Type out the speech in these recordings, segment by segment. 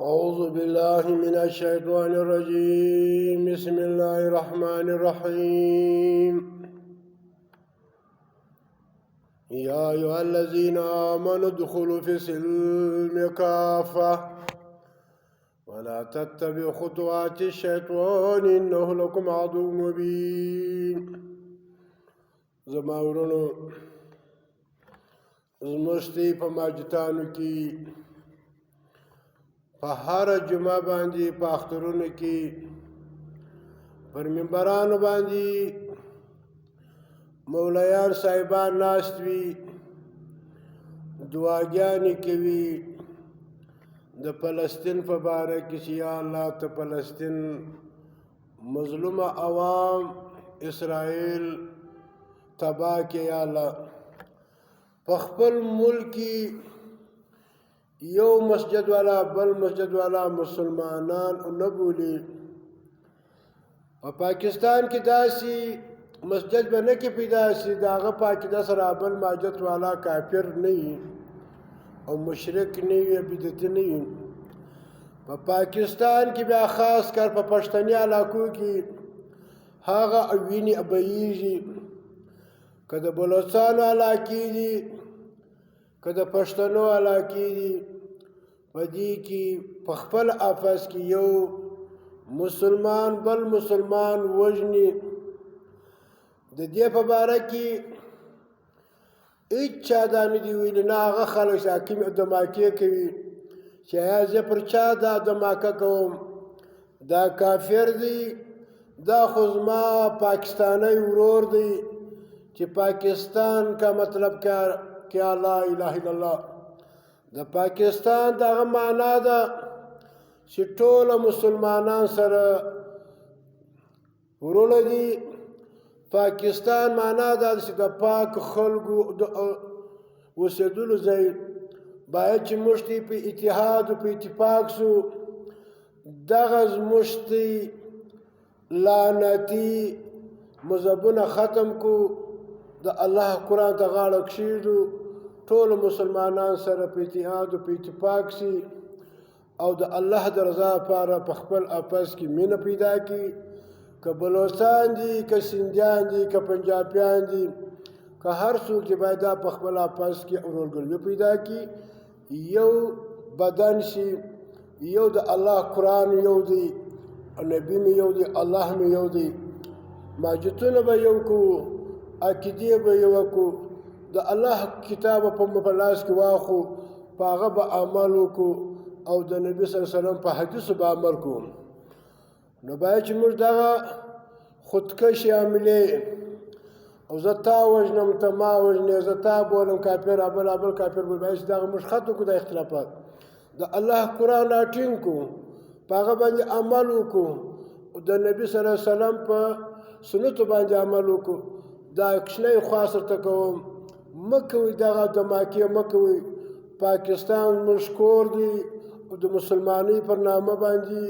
أعوذ بالله من الشيطان الرجيم بسم الله الرحمن الرحيم يا أيها الذين آمنوا ادخلوا في السلم كافة ولا تتبعوا خطوات الشيطان إنه لكم عدو مبين. زما ورونو زمشتي په ماجتانو کې په هر جمعه باندې په اخترونو کې پر منبرانو باندې مولایان صاحبان ناست وي، دعاګانې کوي د فلسطین په باره کې چې یا الله ته فلسطین مظلومه عوام اسرائیل تباه کړې. یا الله په خپل ملک کې یو مسجد والا بل مسجد والا مسلمانان نه بولي. په پاکستان کې داسې مسجد به نه کې پیدا شي د هغه په عقیده سره بل مسجد والا کافر نه وي او مشرک نه وي، بدعتي نه وي. په پاکستان کې بیا خاص کر په پښتني علاقو کې هغه وینې بهیږي، که د بلوچستانو علاقې دي که د پښتنو علاقې دي، په دې کې په خپل آفس کې یو مسلمان بل مسلمان وژني. د دې په باره کې هېڅ چا دا نه دي ویلي، نه هغه خلک چې حاکم دماکې کوي چې یا زه پر چا دا دماکه کوم، دا کافر دی، دا خو زما پاکستانی ورور دی چې پاکستان کا مطلب کیا لا اله الا الله. د پاکستان دغه معنا ده چې ټول مسلمانان سره ورونه دي. پاکستان معنا ده چې د پاک خلکو د اوسېدلو ځای باید چې موږ په اتحاد او په اتفاق سو دغه زموږ لعنتي مذهبونه ختم کو، د الله قرآن ته غاړه کښېږدو، ټول مسلمانان سره په اتحاد او په اتفاق سي او د الله د رضا لپاره په خپل آپس کې مینه پیدا کړي. که بلوچستان دي که سندیان دي که پنجابیان دي که هر څوک چې باید دا په خپل آپس کې ورورګلوي پیدا کړي، یو بدن شي، یو د الله قرآن یو دی، نبی مې یو دی، الله مې یو دی، ماجتونه به یو کوو، عقیدې به یو کو، د الله کتاب په لاس کې واخو، په هغه به عمل وکړو او د نبي صلی الله علیه وسلم په حدیثو به عمل کوو. نو باید چې موږ دغه خودکشي عملې او زه تا وژنم ته ما وژنې، زه تا بولم کافر بل کافر بول، باید چې دغه موږ ختم کړو د اختلافات، د الله قرآن راټینګ کړو، په هغه باندې عمل وکړو، د نبي صلی الله علیه وسلم په سنتو باندې عمل وکړو. دا کښنی خواست ورته کوم، مه کوئ دغه دماکې مه کوئ. پاکستان زموږ کور دی او د مسلمانۍ پر نامه باندې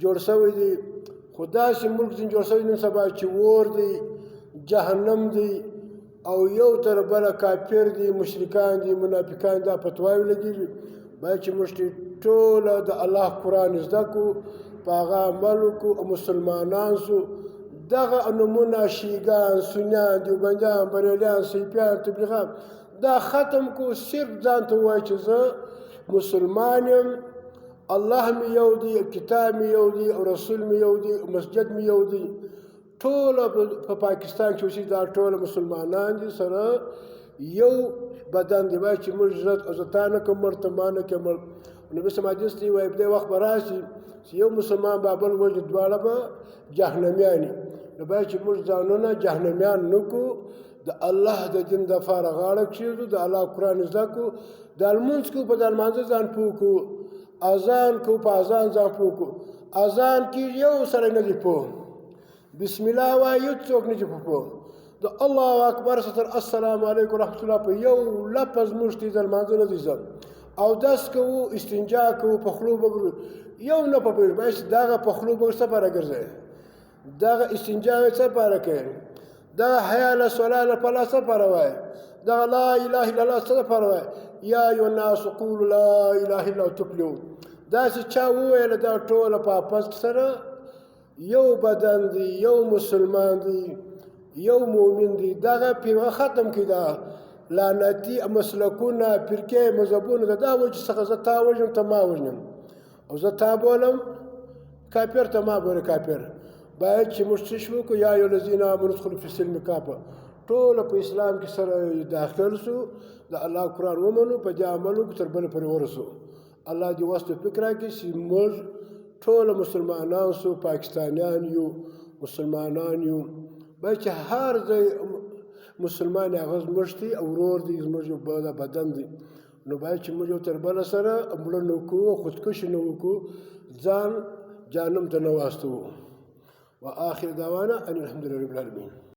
جوړ شوی دی، خو داسې ملک ځینې جوړ شوی نن سبا چې اور دی، جهنم دی او یو تر بله کافر دی، مشرکان دي، منافقان دا فتواوې لګېږي. باید چې موږ ټوله د الله قرآن زده کړو، په هغه عمل وکړو او مسلمانان سو. دغه نمونه شیعیګان، سنیان، دیوبندیان، بریلیان، صوفیان، تبلیغان دا ختم کو، صرف ځان ته ووایه چې زه مسلمان یم، الله مې یو دی، کتاب مې یو دی او رسول مې یو دی، مسجد مې یو دی. ټوله په پاکستان کې اوسېږي دا ټوله مسلمانان دي، سره یو بدن دی. باید چې موږ زه تا نه کړم مړ، ته ما نه کړې مړ. نبي صلی الله علیه وسلم وایي په دې وخت به راشي چې یو مسلمان به بل وژني، دواړه به جهنمیان وي. نو باید چې موږ ځانونه جهنمیان نه کړو، د الله د دین دپاره غاړه کښېږدو، د الله قرآن زده کړو، د لمونځ کوو په د لمانځه ځان پوه کړو، اذان کوو په اذان ځان پوه کړو. اذان کې یو سړی نه دی پوه، بسم الله وایي یو څوک نه دی پوه، د الله اکبر ستر السلام علیکم رحمت الله په یو لفظ موږ ته د لمانځه نه دی ځم، او داس کوو، استنجا کوو، په خولو به یو نه پوهېږو. باید چې دغه په خولو به څه لپاره ګرځئ، دغه استنجا څه لپاره کوئ، دغه حیا له صلاه له فلا څه لپاره وایي، دا لا اله الا الله څه لپاره وایي؟ یا ایها الناس قولوا لا اله الا الله تفلحوا. داسې چا وویله دا ټوله په آپس سره یو بدن دی، یو مسلمان دی، یو مؤمن دی. دغه پیغه ختم کړي دا لعنتي مسلکونه، فرقې، مذهبونه د دا وجې څخه زه تا وژنم ته ما وژنم، او زه تا بولم کافر ته ما بولې کافر. باید چې موږ څه شو وکړو، یا ایها الذین آمنوا ادخلوا فی السلم کافه، ټوله په اسلام کې سره داخل سو، د الله قرآن ومنو، په دې عمل وکړو، تر بله پورې ورسو. الله دې وس توفیق راکړي چې موږ ټوله مسلمانان سو، پاکستانیان یو، مسلمانان یو. باید چې هر ځای مسلمان هغه زموږ دی او ورور دی، زموږ یو بدن دی. نو باید چې موږ یو تر بله سره مړه نه وکړو، خودکشي نه وکړو، ځان جهنم ته نه واستوو. وآخر دعوانا أن الحمد لله رب العالمين.